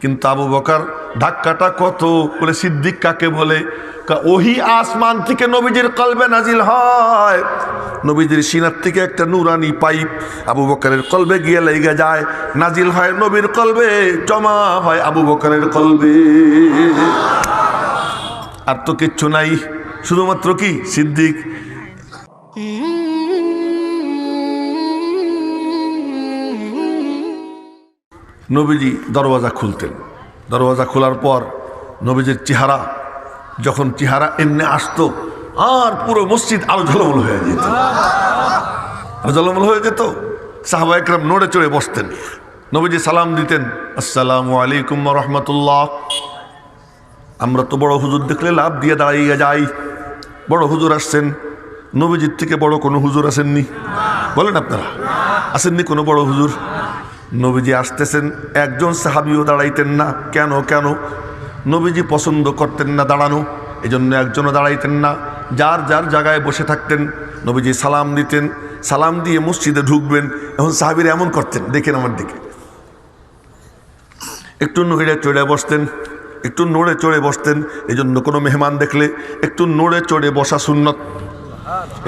কিন্তু আবু বকর ধাক্কাটা কত, বলে সিদ্দিক কাকে বলে? ওহি আসমান থেকে নবীজির কলবে নাজিল হয়, নবীজির সিনার থেকে একটা নুরানি পাইপ আবু বকরের কলবে গিয়ে লেগে যায়, নাজিল হয় নবীর কলবে, জমা হয় আবু বকরের কলবে। আর তো কিচ্ছু নাই, শুধুমাত্র কি সিদ্দিক। নবীজি দরওয়াজা খুলতেন, দরওয়াজা খোলার পর নবীজির চেহারা, যখন চেহারা এমনি আসতো আর পুরো মসজিদ আলো ঝলমল হয়ে যেত, আলো ঝলমল হয়ে যেত। সাহাবা একরাম নড়ে চড়ে বসতেন, নবীজি সালাম দিতেন, আসসালামু আলাইকুম ওয়া রাহমাতুল্লাহ। আমরা তো বড় হুজুর দেখলে লাভ দিয়ে দাঁড়িয়ে যাই, বড় হুজুর আসছেন, নবীজির থেকে বড় কোনো হুজুর আসেননি, বলেন আপনারা আসেননি কোনো বড় হুজুর? নবীজি আসতেছেন, একজন সাহাবিও দাঁড়াইতেন না। কেন? নবীজি পছন্দ করতেন না দাঁড়ানো, এই জন্য একজনও দাঁড়াইতেন না, যার যার জায়গায় বসে থাকতেন। নবীজি সালাম দিতেন, সালাম দিয়ে মসজিদে ঢুকবেন, এখন সাহাবীরা এমন করতেন, দেখেন আমার দিকে, একটু নড়ে চড়ে বসতেন, একটু নড়ে চড়ে বসতেন। এই জন্য কোনো মেহমান দেখলে একটু নড়ে চড়ে বসা সুন্নত,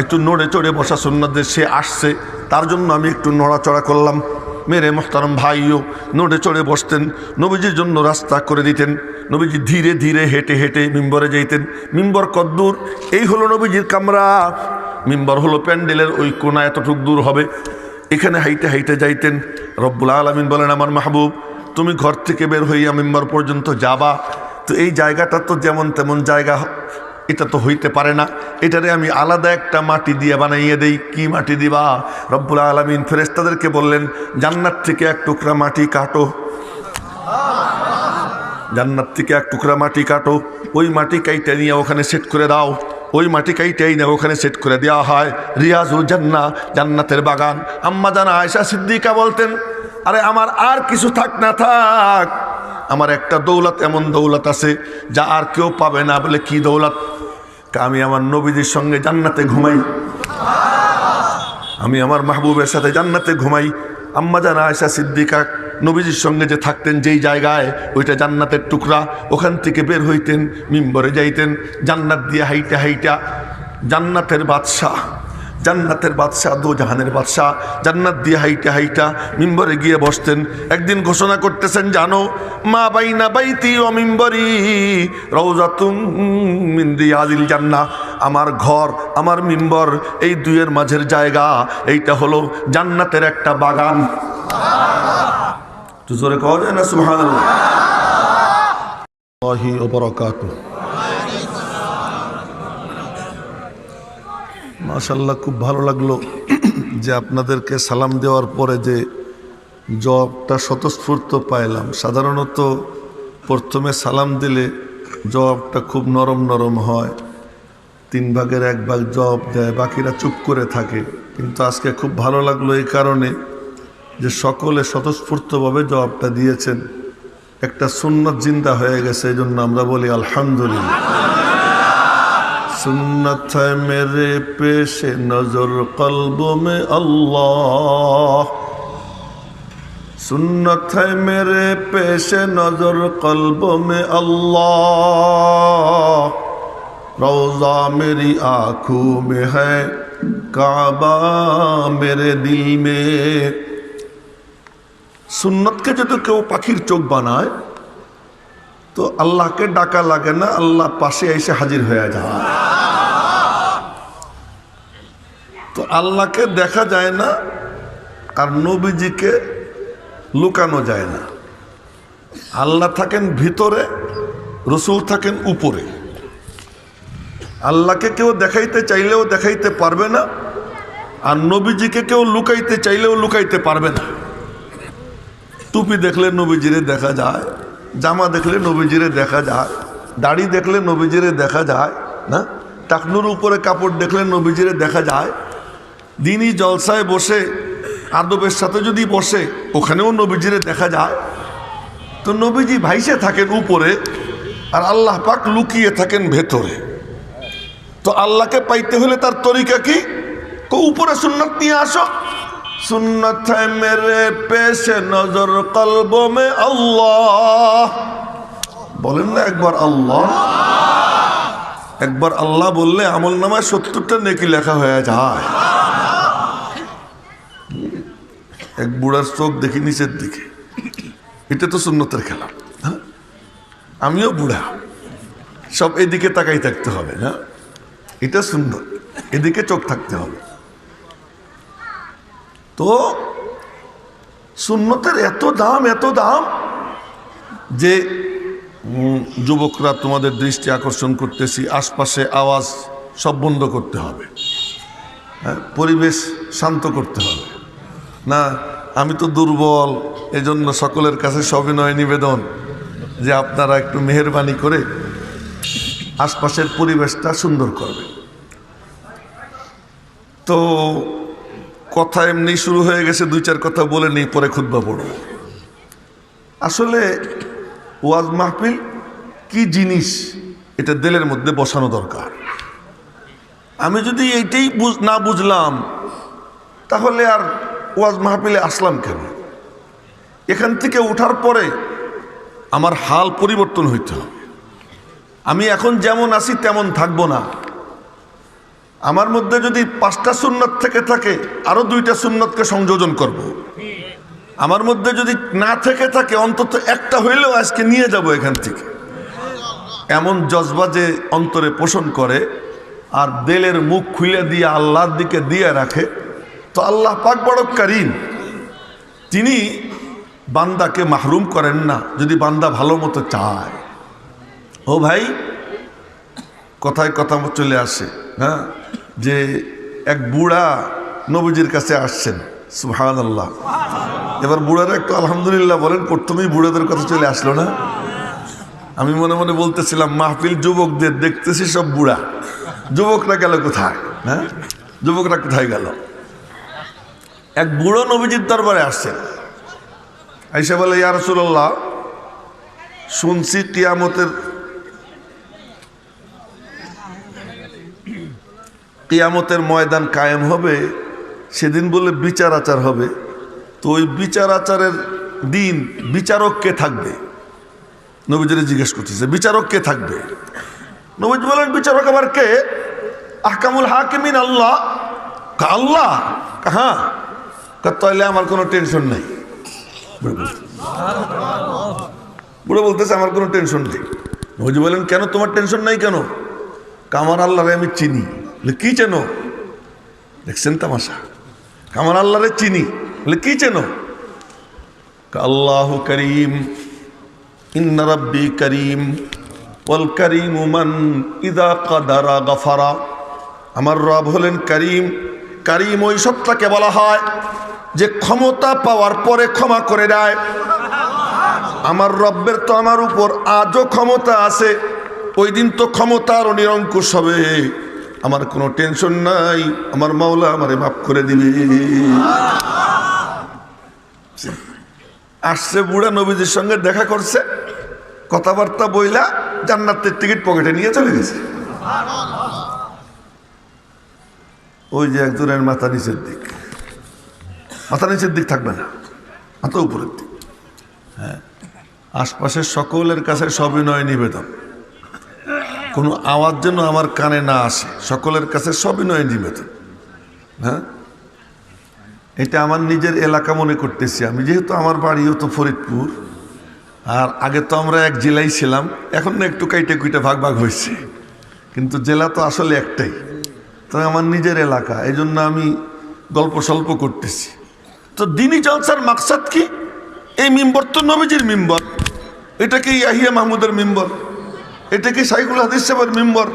একটু নড়ে চড়ে বসা সুন্নত, যে সে আসছে তার জন্য আমি একটু নড়াচড়া করলাম। মেরে মোহতারম ভাইও নড়ে চড়ে বসতেন, নবীজির জন্য রাস্তা করে দিতেন। নবীজি ধীরে ধীরে হেঁটে হেঁটে মিম্বরে যাইতেন। মিম্বর কদ্দূর? এই হলো নবীজির কামরা, মিম্বর হলো প্যান্ডেলের ওই কোনা, এতটুক দূর হবে। এখানে হাইটে হাইটে যাইতেন। রব্বুল আলামিন বলেন, আমার মাহবুব তুমি ঘর থেকে বের হইয়া মিম্বর পর্যন্ত যাবা, তো এই জায়গাটা তো যেমন তেমন জায়গা, এটা তো হইতে পারে না, এটারে আমি আলাদা একটা মাটি দিয়ে বানাইয়ে দেই। কি মাটি দিবা? রব্বুল আলামিন ফেরেশতাদেরকে বললেন, জান্নাত থেকে এক টুকরা মাটি কাটো, জান্নাত থেকে এক টুকরা মাটি কাটো, ওই মাটি কাইটে নিয়ে ওখানে সেট করে দাও। ওই মাটি কাইটেই না ওখানে সেট করে দেওয়া হয় রিয়াজুল জান্নাহ, জান্নাতের বাগান। আম্মা জান আয়েশা সিদ্দিকা বলতেন, আরে আমার আর কিছু থাক না থাক, আমার একটা দৌলত, এমন দৌলত আছে যা আর কেউ পাবে না। বলে কি দৌলত? আমি আমার নবীজির সঙ্গে জান্নাতে ঘুমাই, আমি আমার মাহবুবের সাথে জান্নাতে ঘুমাই। আম্মা জান আয়েশা সিদ্দিকা নবীজির সঙ্গে যে থাকতেন যেই জায়গায়, ওইটা জান্নাতের টুকরা। ওখান থেকে বের হইতেন, মিম্বরে যাইতেন, জান্নাত দিয়ে হাইটা হাইটা, জান্নাতের বাদশাহ, জান্নাতের বাদশাহ, দো জাহানের বাদশাহ, জান্নাত দিয়ে হাইটা হাইটা মিম্বরে গিয়ে বসতেন। একদিন ঘোষণা করতেছেন, জানো মা বাইনা বাইতি ও মিম্বরি রওজাতুম মিন রিয়াজিল জান্নাহ, আমার ঘর আমার মিম্বর এই দুইয়ের মাঝের জায়গা, এইটা হলো জান্নাতের একটা বাগান। তো জোরে কওয়া যায় না সুবহানাল্লাহ? আল্লাহি ওয়া বারাকাতুহু। মাশাআল্লাহ, খুব ভালো লাগলো যে আপনাদেরকে সালাম দেওয়ার পরে যে জবাবটা স্বতঃস্ফূর্ত পাইলাম। সাধারণত প্রথমে সালাম দিলে জবাবটা খুব নরম নরম হয়, 3 ভাগের 1 ভাগ জবাব দেয়, বাকিরা চুপ করে থাকে। কিন্তু আজকে খুব ভালো লাগলো এই কারণে যে সকলে স্বতঃস্ফূর্তভাবে জবাবটা দিয়েছেন। একটা সুন্নাত জিন্দা হয়ে গেছে, এই জন্য আমরা বলি আলহামদুলিল্লাহ। सुन्नत है मेरे पेश नजर कल्बों में अल्लाह, सुन्नत है मेरे पेश नजर कल्बों में अल्लाह, रोज़ा मेरी आँखों में है काबा मेरे दिल में। सुन्नत के जो केउ पाखिर चोख बनाए तो अल्लाह के डाका लागे ना, अल्लाह पासे ऐसे हाजिर हो जाए। तो अल्लाह के देखा जाए ना और नबीजी के लुकानो जाए ना। अल्लाह थाकेन भितरे, रसूल थाकेन ऊपरे। अल्लाह के केउ देखाइते चाइलेও देखाइते पारबे ना, और नबीजी के केउ लुकाइते चाइलेও लुकाइते पारबे ना। टुपी देखले नबीजीरे देखा जाए, জামা দেখলে নবীজিরে দেখা যায়, দাড়ি দেখলে নবীজিরে দেখা যায় না, টাকনুর উপরে কাপড় দেখলে নবীজিরে দেখা যায়। দিনই জলসায় বসে আদবের সাথে যদি বসে ওখানেও নবীজিরে দেখা যায়। তো নবীজি ভাইসে থাকেন উপরে আর আল্লাহ পাক লুকিয়ে থাকেন ভেতরে। তো আল্লাহকে পাইতে হলে তার তরিকা কি? উপরে সুন্নাত নিয়ে আসো। सुन्नत है मेरे पेश नजर कल्बों में अल्लाह, বলেন না একবার আল্লাহ। একবার আল্লাহ বললে আমল নামায় 70টা নেকি লেখা হয়ে যায়। এক বুড়ার চোখ দেখি নিচের দিকে, এটা তো সুন্নতের খেলা। আমিও বুড়া, সব এদিকে তাকাই থাকতে হবে না, এটা সুন্নত, এদিকে চোখ থাকতে হবে। তো সুন্নতের এত দাম যে যুবকরা তোমাদের দৃষ্টি আকর্ষণ করতেছি, আশপাশে আওয়াজ সব বন্ধ করতে হবে, পরিবেশ শান্ত করতে হবে না। আমি তো দুর্বল, এজন্য সকলের কাছে সবিনয় নিবেদন যে আপনারা একটু মেহেরবানি করে আশপাশের পরিবেশটা সুন্দর করবেন। তো কথা এমনি শুরু হয়ে গেছে, 2-4 কথা বলে নিই, পরে খুতবা পড়ব। আসলে ওয়াজ মাহফিল কি জিনিস এটা দিলের মধ্যে বসানো দরকার। আমি যদি এইটাই না বুঝলাম তাহলে আর ওয়াজ মাহফিলে আসলাম কেন? এখান থেকে ওঠার পরে আমার হাল পরিবর্তন হইতে হবে। আমি এখন যেমন আছি তেমন থাকবো না। আমার মধ্যে যদি 5টা সুন্নত থেকে থাকে, আরো 2টা সুন্নতকে সংযোজন করব। আমার মধ্যে যদি না থেকে থাকে, অন্তত একটা হইলেও আজকে নিয়ে যাব এখান থেকে। এমন জজবা যে অন্তরে পোষণ করে আর দিলের মুখ খুলে দিয়ে আল্লাহর দিকে দিয়ে রাখে, তো আল্লাহ পাক বড় কারীম, তিনি বান্দাকে মাহরুম করেন না যদি বান্দা ভালো মতো চায়। ও ভাই, কথায় কথা চলে আসে, হ্যাঁ, যে এক বুড়া নবীজির কাছে আসছেন, সুবহানাল্লাহ। এবার বুড়ারা একটু আলহামদুলিল্লাহ বলেন, প্রথমেই বুড়াদের কথা চলে আসলো না? আমি মনে মনে বলতেছিলাম মাহফিল যুবকদের দেখতেছি সব বুড়া, যুবকরা গেল কোথায়? হ্যাঁ, যুবকরা কোথায় গেল? এক বুড়ো নবীজির দরবারে আসছেন, আইসা বলে, ইয়া রাসূলুল্লাহ, শুনছি কিয়ামতের ময়দান কায়েম হবে, সেদিন বলে বিচার আচার হবে। তো ওই বিচার আচারের দিন বিচারক কে থাকবে? নবীজিরে জিজ্ঞেস করতেছে, বিচারক কে থাকবে? নবীজি বলেন, বিচারক আবার কে? আহকামুল হাকিমিন আল্লাহ। আল্লাহ? হ্যাঁ। তাহলে আমার কোনো টেনশন নেই। বুড়ো বলতেছে, আমার কোনো টেনশন নেই। নবীজি বলেন, কেন তোমার টেনশন নাই কেন? আমার আল্লাহরে আমি চিনি। কি চেনো? দেখছেন তামাশা, আমার আল্লাহরে চিনি, কি চেনো? আল্লাহু করিম, ইন্না রাব্বি করিম, ওয়াল করিমু মান ইযা কাদারা গাফারা। আমার রব হলেন করিম। করিম ওই সত্তাকে বলা হয় যে ক্ষমতা পাওয়ার পরে ক্ষমা করে দেয়। আমার রব্বের তো আমার উপর আজও ক্ষমতা আছে, ওই দিন তো ক্ষমতা আরো নিরঙ্কুশ হবে। আমার কোনো টেনশন নাই, আমার মাওলা আমারে মাফ করে দিবে। আসছে বুড়া, নবীজির সঙ্গে দেখা করছে, কথাবার্তা বইলা জান্নাতের টিকিট পকেটে নিয়ে চলে গেছে। ওই যে একজনের মাথা নিচের দিক, মাথা নিচের দিক থাকবে না, মাথা উপরের দিক। হ্যাঁ, আশপাশের সকলের কাছে সবিনয় নিবেদন, কোনো আওয়াজ যেন আমার কানে না আসে, সকলের কাছে সবিনয় নিবেদন। হ্যাঁ, এটা আমার নিজের এলাকা মনে করতেছি আমি, যেহেতু আমার বাড়িও তো ফরিদপুর, আর আগে তো আমরা এক জেলায় ছিলাম, এখন না একটু কাইটে কুইটে ভাগ ভাগ হয়েছে, কিন্তু জেলা তো আসলে একটাই। তো আমার নিজের এলাকা, এই জন্য আমি গল্প সল্প করতেছি। তো দিনী জলসার মাকসাদ কি? এই মিম্বর তো নবীজির মিম্বর, এটা কি ইয়াহিয়া মাহমুদের মিম্বর, এটা কি শাইখুল হাদিস সাহেবের মিম্বর,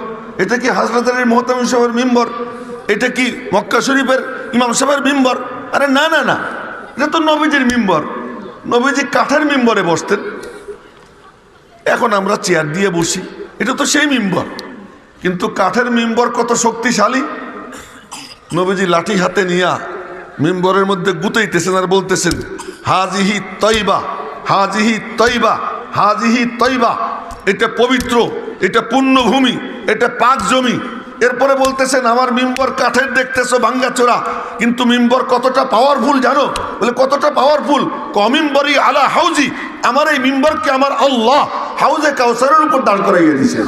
এটা কি হযরত আলী মুহতামিম সাহেবের মিম্বর, এটা কি মক্কা শরীফের ইমাম সাহেবের মিম্বর? আরে না না না, এটা তো নবীজির মিম্বর। নবীজি কাঠের মিম্বরে বসতেন, এখন আমরা চেয়ার দিয়ে বসি, এটা তো সেই মিম্বর। কিন্তু কাঠের মিম্বর কত শক্তিশালী। নবীজি লাঠি হাতে নিয়া মিম্বরের মধ্যে গুতাইতেছেন আর বলতেছেন, হাজিহি তয়বা, হাজিহি তয়বা, হাজিহি তয়বা, এটা পবিত্র, এটা পুণ্যভূমি, এটা পাক জমি। এরপরে বলতেছেন, আমার মিম্বর কাঠের দেখতেছো ভাঙ্গাচোরা, কিন্তু মিম্বর কতটা পাওয়ারফুল জানো? বলে কতটা পাওয়ারফুল? কমিম্বরি আলা হাউজি, আমার এই মিম্বরকে আমার আল্লাহ হাউজে কাউসারের উপর দাঁড় করাইয়া দিয়েছেন।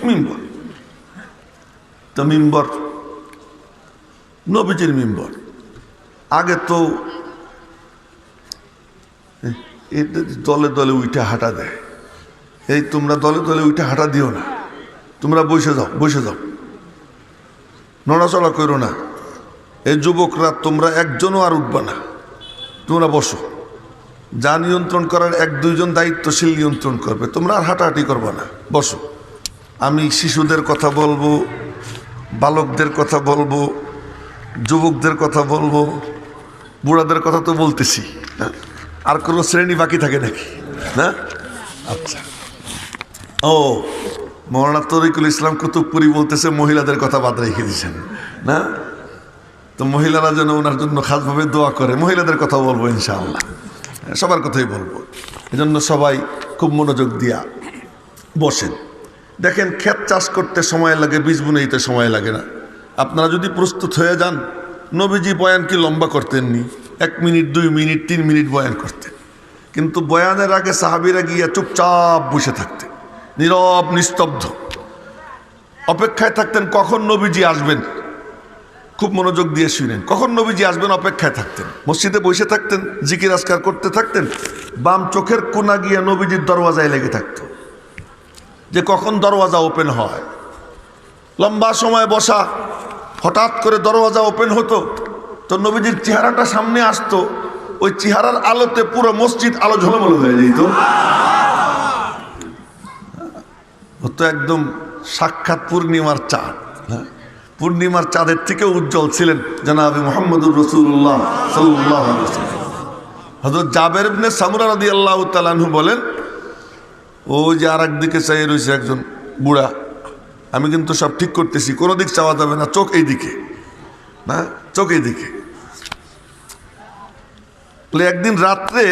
মিম্বর তো মিম্বর নবীজির মিম্বর। আগে তো দলে দলে উইটা হাঁটা দেয়, এই তোমরা দলে দলে উইটা হাঁটা দিও না, তোমরা বসে যাও, বসে যাও, নড়াচড়া করো না। এই যুবকরা তোমরা একজনও আর উঠবা না, তোমরা বসো। যা নিয়ন্ত্রণ করার এক দুইজন দায়িত্বশীল নিয়ন্ত্রণ করবে, তোমরা আর হাঁটাহাঁটি করবা না, বসো। আমি শিশুদের কথা বলবো, বালকদের কথা বলবো, যুবকদের কথা বলবো, বুড়াদের কথা তো বলতেছি, আর কোনো শ্রেণী বাকি থাকে নাকি? না, আচ্ছা। ও মৌলানা তরিকুল ইসলাম কুতুবপুরি বলতেছে মহিলাদের কথা বাদ রেখে দিয়েছেন না, তো মহিলারা যেন ওনার জন্য খাসভাবে দোয়া করে। মহিলাদের কথা বলবো ইনশাআল্লাহ, সবার কথাই বলবো। এজন্য সবাই খুব মনোযোগ দিয়া বসেন। দেখেন, ক্ষেত চাষ করতে সময় লাগে, বীজ বুনে দিতে সময় লাগে না। আপনারা যদি প্রস্তুত হয়ে যান, নবীজি বয়ান কি লম্বা করতেননি, 1 মিনিট 2 মিনিট 3 মিনিট বয়ান করতেন। কিন্তু বয়ানের আগে সাহাবীরা গিয়া চুপচাপ বসে থাকতেন, নীরব নিস্তব্ধ অপেক্ষায় থাকতেন কখন নবীজি আসবেন। খুব মনোযোগ দিয়ে শুনেন, কখন নবীজি আসবেন অপেক্ষায় থাকতেন। মসজিদে বসে থাকতেন, জিকির আজকার করতে থাকতেন। বাম চোখের কোনা গিয়া নবীজির দরওয়াজায় লেগে থাকতো যে কখন দরওয়াজা ওপেন হয়। লম্বা সময় বসা, হঠাৎ করে দরওয়াজা ওপেন হতো তো নবীজির চেহারাটা সামনে আসতো, ওই চেহারার আলোতে পুরো মসজিদ আলো ঝলমল হয়ে যেত। হতো একদম সাক্ষাৎ পূর্ণিমার চাঁদ। পূর্ণিমার চাঁদের থেকে উজ্জ্বল ছিলেন জনাবে মুহাম্মদুর রাসূলুল্লাহ সাল্লাল্লাহু আলাইহি ওয়াসাল্লাম। হযরত জাবের ইবনে সামুরা রাদিয়াল্লাহু তাআলা আনহু বলেন, ওই যে আর একদিকে চাইয়ে রয়েছে একজন বুড়া, আমি কিন্তু সব ঠিক করতেছি, কোনো দিক চাওয়া যাবে না, চোখ এই দিকে না, চোখ এই দিকে। বলে একদিন রাত্রে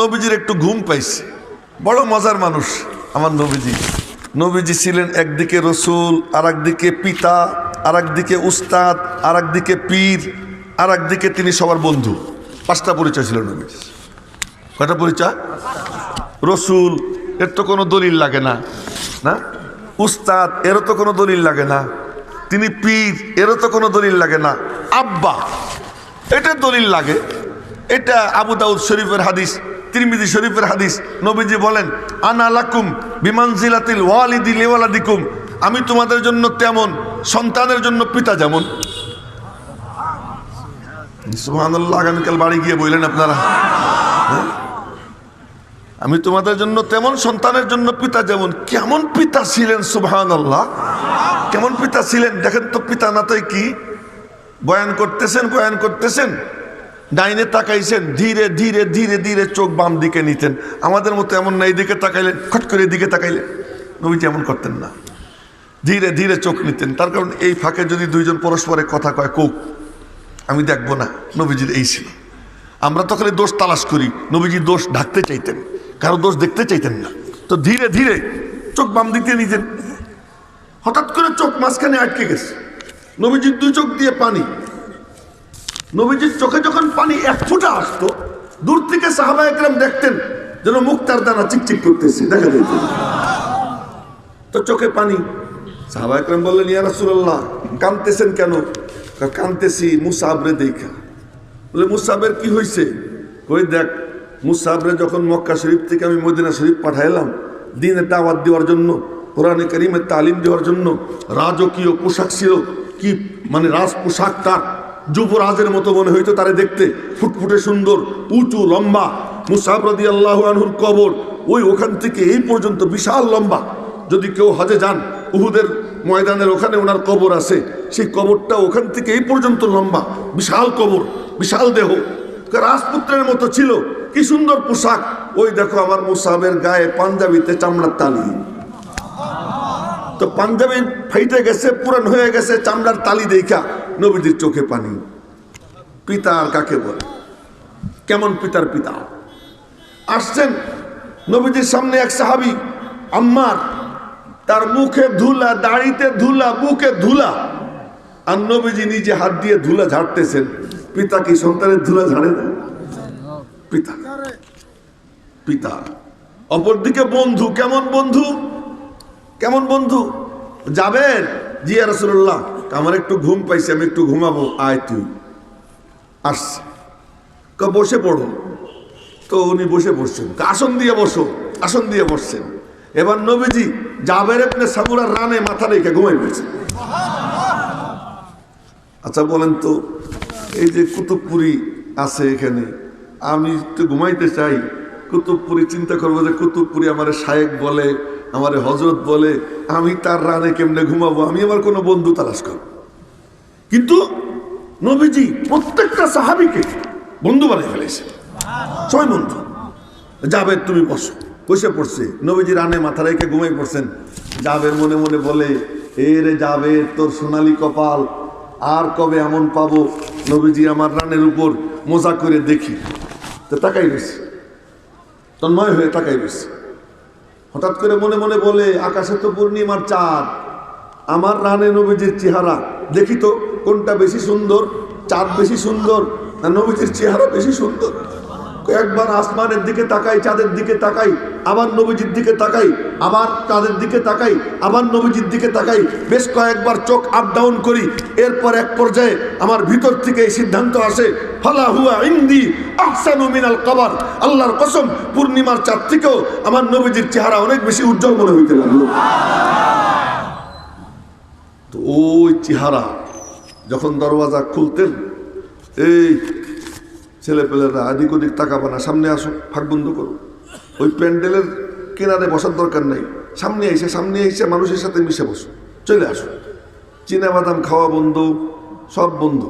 নবীজির একটু ঘুম পাইছে। বড় মজার মানুষ আমার নবীজি। নবীজি ছিলেন একদিকে রসুল, আর একদিকে পিতা, আর একদিকে উস্তাদ, আর একদিকে পীর, আর একদিকে তিনি সবার বন্ধু। 5টা পরিচয় ছিল নবীজি। কয়টা পরিচয়? রসুল, এর তো কোনো দলিল লাগে না, না। উস্তাদ, এরও তো কোনো দলিল লাগে না। তিনি পীর, এরও তো কোনো দলিল লাগে না। আব্বা, এটা দলিল লাগে। এটা আবু দাউদ শরীফের হাদিস, তিরমিজি শরীফের হাদিস। নবীজি বলেন, আনা লাকুম বিমানজিলাতিল ওয়ালিদি লিওয়ালাদিকুম, আমি তোমাদের জন্য তেমন, সন্তানের জন্য পিতা যেমন। সুবহানাল্লাহ, আগামীকাল বাড়ি গিয়ে বললেন আপনারা, আমি তোমাদের জন্য তেমন, সন্তানের জন্য পিতা যেমন। কেমন পিতা ছিলেন সুবহানাল্লাহ, কেমন পিতা ছিলেন দেখেন তো। পিতা না তো কি, বয়ান করতেছেন, ডাইনে তাকাইছেন, ধীরে ধীরে ধীরে ধীরে চোখ বাম দিকে নিতেন। আমাদের মতো এমন না, এইদিকে তাকাইলেন, খট করে এদিকে তাকাইলেন। নবীজি এমন করতেন না, ধীরে ধীরে চোখ নিতেন। তার কারণ এই ফাঁকে যদি দুইজন পরস্পরের কথা কয়, কোক আমি দেখবো না। নবীজির এই ছিল। আমরা তো খালি দোষ তালাশ করি, নবীজি দোষ ঢাকতে চাইতেন, কারো দোষ দেখতে চাইতেন না। তো ধীরে ধীরে চোখ বাম দিকে নিতেন। হঠাৎ করে চোখ মাঝখানে আটকে গেছে, নবীজির 2 চোখ দিয়ে পানি। নবীজির চোখে যখন পানি 1 ফোঁটা আসতো, দূর থেকে সাহাবা একরাম দেখতেন যেন মুক্তার দানা চিকচিক করতেছে, দেখা যেত। তো চোখে পানি। সাহাবা একরাম বললেন, ইয়া রাসূলুল্লাহ, কাঁদতেছেন কেন? কাঁদতেছি মুসাবরে দেখা। বলে, মুসাবের কি হয়েছে? কই দেখ, মুসাবরে যখন মক্কা শরীফ থেকে আমি মদিনা শরীফ পাঠাইলাম দ্বীনের দাওয়াত দেওয়ার জন্য, কোরআনে কারীমের তালিম দেওয়ার জন্য, রাজকীয় পোশাক ছিল, কি মানে রাজ পোশাক, তার যুবরাজের মতো মনে হইতো তারে দেখতে, ফুটফুটে সুন্দর, উঁচু লম্বা। মুসাব রাদিয়াল্লাহু আনহুর কবর ওই ওখান থেকে এই পর্যন্ত বিশাল লম্বা। যদি কেউ হজে যান, উহুদের ময়দানের ওখানে ওনার কবর আছে, সেই কবরটা ওখান থেকে এই পর্যন্ত লম্বা, বিশাল কবর, বিশাল দেহ, রাজপুত্রের মতো ছিল। কি সুন্দর পোশাক। ওই দেখো আমার মুসাবের গায়ে পাঞ্জাবিতে চামড়ার তালি। তো পাঞ্জাবি ফাইটে গেছে, পুরান হয়ে গেছে, চামড়ার তালি দেখা নবীজির চোখে পানি। পিতা আর কাকে বলে? কেমন পিতার পিতা? আসছেন নবীজির সামনে এক সাহাবী আম্মার, তার মুখে ধুলা, দাড়িতে ধুলা, বুকে ধুলা, আর নবীজি নিজে হাত দিয়ে ধুলা ঝাড়তেছেন। পিতা কি সন্তানের ধুলা ঝাড়ে না? পিতা পিতা, অপরদিকে বন্ধু। কেমন বন্ধু? কেমন বন্ধু? যাবেন, জি ইয়া রাসূলুল্লাহ, আমার একটু ঘুম পাইছে, আমি একটু ঘুমাবো, আয় তুই। আসছে, বসে পড়ো। তো উনি বসে পড়ছেন, আসন দিয়ে বসো, আসন দিয়ে বসছেন। এবার নবীজি জাবের ইবনে সামুরার রানে মাথা রেখে ঘুমাই পড়ছে। আচ্ছা বলেন তো, এই যে কুতুবপুরি আছে এখানে, আমি একটু ঘুমাইতে চাই, কুতুবপুরি চিন্তা করবো যে কুতুবপুরি আমার শায়েক বলে, আমার হজরত বলে, আমি তার রানে কেমনে ঘুমাবো? আমি আমার কোনো বন্ধু তালাশ করব। কিন্তু নবীজি প্রত্যেকটা সাহাবীকে বন্ধু বানিয়ে ফেলেছে, ছয় বন্ধু। জাবের তুমি বসো, বসে পড়ছে। নবীজি রানে মাথা রেখে ঘুমাই পড়ছেন। জাবের মনে মনে বলে, এ রে জাবের, তোর সোনালী কপাল, আর কবে এমন পাবো নবীজি আমার রানের উপর মজা করে দেখি। তো তাকাই রয়েছে, তন্ময় হয়ে তাকাই রয়েছে। হঠাৎ করে মনে মনে বলে, আকাশে তো পূর্ণিমার চাঁদ, আমার রানে নবীজির চেহারা, দেখি তো কোনটা বেশি সুন্দর, চাঁদ বেশি সুন্দর না নবীজির চেহারা বেশি সুন্দর? একবার আসমানের দিকে তাকাই, চাঁদের দিকে তাকাই, আবার নবীজির দিকে তাকাই, আবার চাঁদের দিকে তাকাই, আবার নবীজির দিকে তাকাই, বেশ কয়েকবার চোখ আপ ডাউন করি। এরপর এক পর্যায়ে আমার ভিতর থেকে এই সিদ্ধান্ত আসে, ফালা হুয়া ইনদি আহসানু মিনাল কমার, আল্লাহর কসম পূর্ণিমার চাঁদ থেকেও আমার নবীজির চেহারা অনেক বেশি উজ্জ্বল মনে হইতে লাগলো। তো ওই চেহারা যখন দরওয়াজা খুলতেন, এই ছেলেপেলেরা এদিক ওদিক তাকাবো না, সামনে আসো, ফাঁক বন্ধ করো। ওই প্যান্ডেলের কিনারে বসার দরকার নেই, সামনে এসে মানুষের সাথে মিশে বসো, চলে আসো। চীনা বাদাম খাওয়া বন্ধ, সব বন্ধ।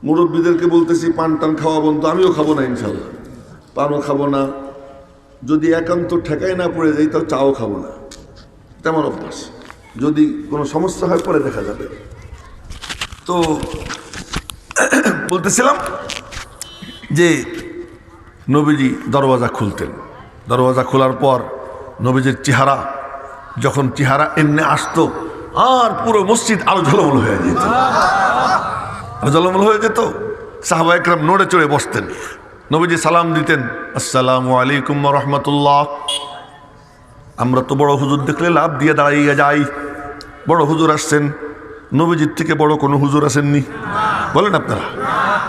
মুরব্বীদেরকে বলতেছি পান টান খাওয়া বন্ধ, আমিও খাবো না ইনশাল্লাহ, পানও খাবো না। যদি একান্ত ঠেকায় না পড়ে যাই, তাও চাও খাবো না, তেমন অভ্যাস। যদি কোনো সমস্যা হয় পরে দেখা যাবে। তো বলতেছিলাম যে নবীজি দরওয়াজা খুলতেন, দরওয়াজা খোলার পর নবীজির চেহারা, যখন চেহারা এমনি আসতো, আর পুরো মসজিদ আলো ঝলমল হয়ে যেত, ঝলমল হয়ে যেত। সাহাবা একরাম নড়ে চড়ে বসতেন, নবীজি সালাম দিতেন, আসসালামু আলাইকুম ওয়া রাহমাতুল্লাহ। আমরা তো বড় হুজুর দেখলে লাভ দিয়ে দাঁড়াইয়া যাই, বড় হুজুর আসছেন, নবীজির থেকে বড় কোনো হুজুর আসেননি? বলেন আপনারা,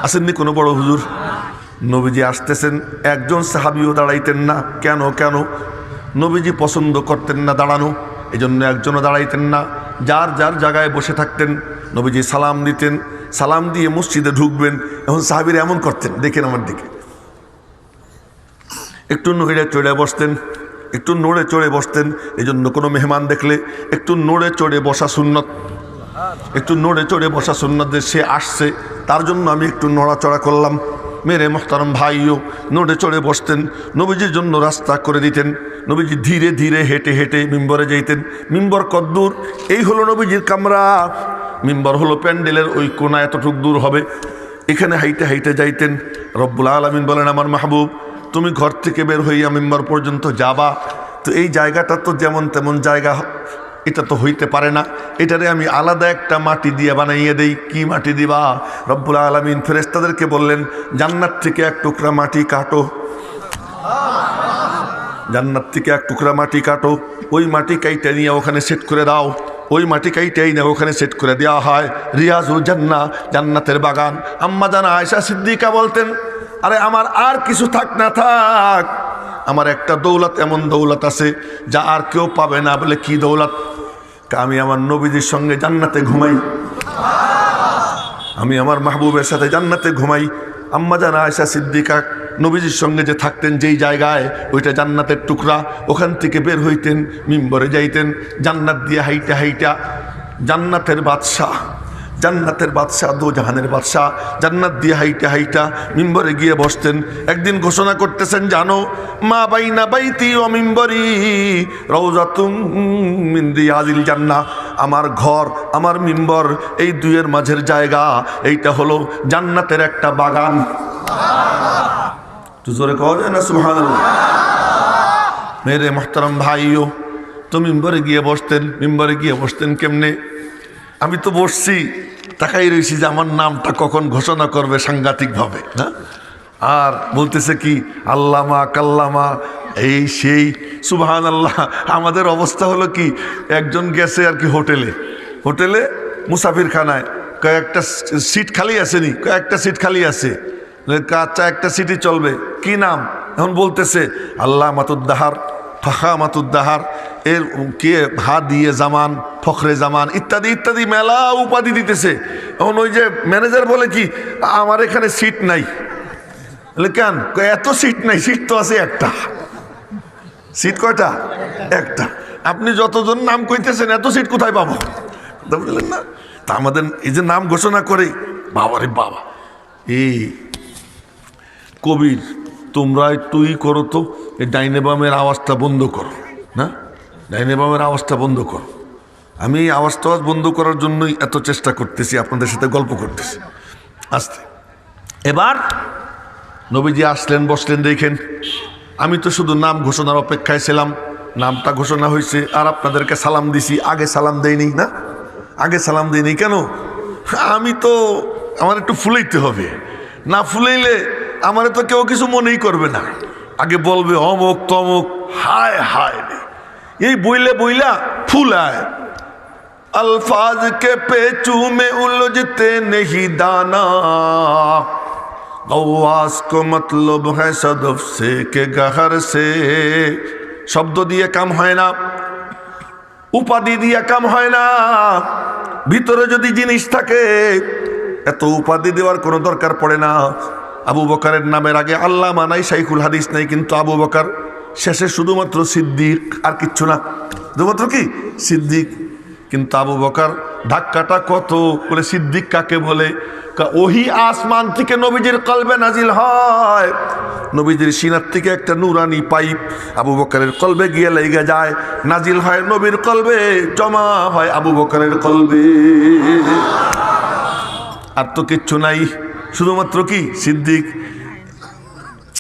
আসেননি কোনো বড় হুজুর? নবীজি আসতেছেন, একজন সাহাবিও দাঁড়াইতেন না। কেন? নবীজি পছন্দ করতেন না দাঁড়ানো, এই জন্য একজনও দাঁড়াইতেন না, যার যার জায়গায় বসে থাকতেন। নবীজি সালাম দিতেন, সালাম দিয়ে মসজিদে ঢুকবেন। এখন সাহাবীরা এমন করতেন, দেখেন আমার দিকে, একটু নড়ে চড়ে বসতেন, একটু নড়ে চড়ে বসতেন। এই জন্য কোনো মেহমান দেখলে একটু নড়ে চড়ে বসা সুন্নত, একটু নড়ে চড়ে বসা সুন্নত, যে সে আসছে তার জন্য আমি একটু নড়াচড়া করলাম। মেরে মোহতারম ভাইও নড়ে চড়ে বসতেন, নবীজির জন্য রাস্তা করে দিতেন। নবীজি ধীরে ধীরে হেঁটে হেঁটে মিম্বরে যাইতেন। মিম্বর কদ্দূর? এই হলো নবীজির কামরা, মিম্বর হলো প্যান্ডেলের ওই কোনা, এতটুক দূর হবে। এখানে হাইটে হাইটে যাইতেন। রব্বুল আলামিন বলেন, আমার মাহবুব তুমি ঘর থেকে বের হইয়া মিম্বর পর্যন্ত যাবা, তো এই জায়গাটা তো যেমন তেমন জায়গা, এটা তো হইতে পারে না, এটারে আমি আলাদা একটা মাটি দিয়ে বানাইয়ে দেই। কি মাটি দিবা? রব্বুল আলামিন ফেরেশতাদেরকে বললেন, জান্নাত থেকে এক টুকরা মাটি কাটো, জান্নাত থেকে এক টুকরা মাটি কাটো, ওই মাটি কাইটে নিয়ে ওখানে সেট করে দাও। ওই মাটি কাইটেই না ওখানে সেট করে দেওয়া হয় রিয়াজুল জান্নাহ, জান্নাতের বাগান। আম্মা জান আয়েশা সিদ্দিকা বলতেন, আরে আমার আর কিছু থাক না থাক, আমার একটা দৌলত, এমন দৌলত আছে যা আর কেউ পাবে না। বলে কি দৌলত? আমি আমার নবীজির সঙ্গে জান্নাতে ঘুমাই, আমি আমার মাহবুবের সাথে জান্নাতে ঘুমাই। আম্মা জান আয়েশা সিদ্দিকা নবীজির সঙ্গে যে থাকতেন যেই জায়গায়, ওইটা জান্নাতের টুকরা। ওখান থেকে বের হইতেন, মিম্বরে যাইতেন, জান্নাত দিয়ে হাইটা হাইটা, জান্নাতের বাদশাহ, জান্নাতের বাদশাহ, দো জাহানের বাদশাহ, জান্নাত দিয়ে হাইটা হাইটা মিম্বরে গিয়ে বসতেন। একদিন ঘোষণা করতেছেন, জানো মা বাইনা বাইতি ও মিম্বরি রওজাতুম মিন রিয়াজিল জান্নাহ, আমার ঘর আমার মিম্বর এই দুইয়ের মাঝের জায়গা, এইটা হলো জান্নাতের একটা বাগান। তো জোরে কওয়া যায় না সুবহানাল্লাহ? মেরে মুহতারাম ভাইও তো মিম্বরে গিয়ে বসতেন। মিম্বরে গিয়ে বসতেন কেমনে? আমি তো বসছি, তাকাই রয়েছি যে আমার নামটা কখন ঘোষণা করবে সাংঘাতিকভাবে। হ্যাঁ, আর বলতেছে কি আল্লামা কাল্লামা এই সেই সুবহানাল্লাহ। আমাদের অবস্থা হলো কি, একজন গেছে আর কি হোটেলে মুসাফির খানায়, কয়েকটা সিট খালি আছে নি, কয়েকটা সিট খালি আছে, আচ্ছা একটা সিটই চলবে, কি নাম? এখন বলতেছে আল্লাহ মাতুদ্দাহার, ফাখা মাতুদ্দাহার, এর কে হা দিয়ে জামান, ফখরে জামান ইত্যাদি ইত্যাদি মেলা উপাধি দিতেছে। এখন ওই যে ম্যানেজার বলে কি আমার এখানে সিট নাই। কেন? এত সিট নাই, সিট তো আছে একটা। সিট কয়টা? একটা। আপনি যতজন নাম কইতেছেন এত সিট কোথায় পাবো? বুঝলেন না? তা আমাদের এই যে নাম ঘোষণা করে, বাবারে বাবা, এই কবির তোমরা একটুই করো তো, এই ডাইনে বামের আওয়াজটা বন্ধ করো না, ডাইনে বামের আওয়াজটা বন্ধ করো। আমি এই আওয়াজ বন্ধ করার জন্যই এত চেষ্টা করতেছি, আপনাদের সাথে গল্প করতেছি আস্তে। এবার নবীজি আসলেন, বসলেন। দেখেন আমি তো শুধু নাম ঘোষণার অপেক্ষায় ছিলাম, নামটা ঘোষণা হয়েছে আর আপনাদেরকে সালাম দিছি। আগে সালাম দেয়নি না, আগে সালাম দেয়নি কেন? আমি তো আমার একটু ফুলাইতে হবে, না ফুলাইলে আমারে তো কেউ কিছু মনেই করবে না। আগে বলবে অমুক তমুক, হায় হায় এই বইলা ফুলায়। अल्फाज के पेचू में उलझते नहीं दाना, गवास को मतलब है सदफ से के गहर से। শব্দ দিয়ে কাম হয় না, উপাধি দিয়ে কাম হয় না। ভিতরে যদি জিনিস থাকে এত উপাধি দেওয়ার কোনো দরকার পড়ে না। আবু বকরের নামের আগে আল্লামা নাই, শাইখুল হাদিস নাই, কিন্তু আবু বকর, শেষে শুধুমাত্র সিদ্দিক, আর কিচ্ছু না, শুধুমাত্র কি সিদ্দিক। কিন্তু আবু বকর ধাক্কাটা কত বলে, সিদ্দিক কাকে বলে? ওহি আসমান থেকে নবীজির কলবে নাজিল হয়, নবীজির সিনার থেকে একটা নুরানি পাইপ আবু বকরের কলবে গিয়ে লেগে যায়, নাজিল হয় নবীর কলবে, জমা হয় আবু বকরের কলবে। আর তো কিচ্ছু নাই, শুধুমাত্র কি সিদ্দিক।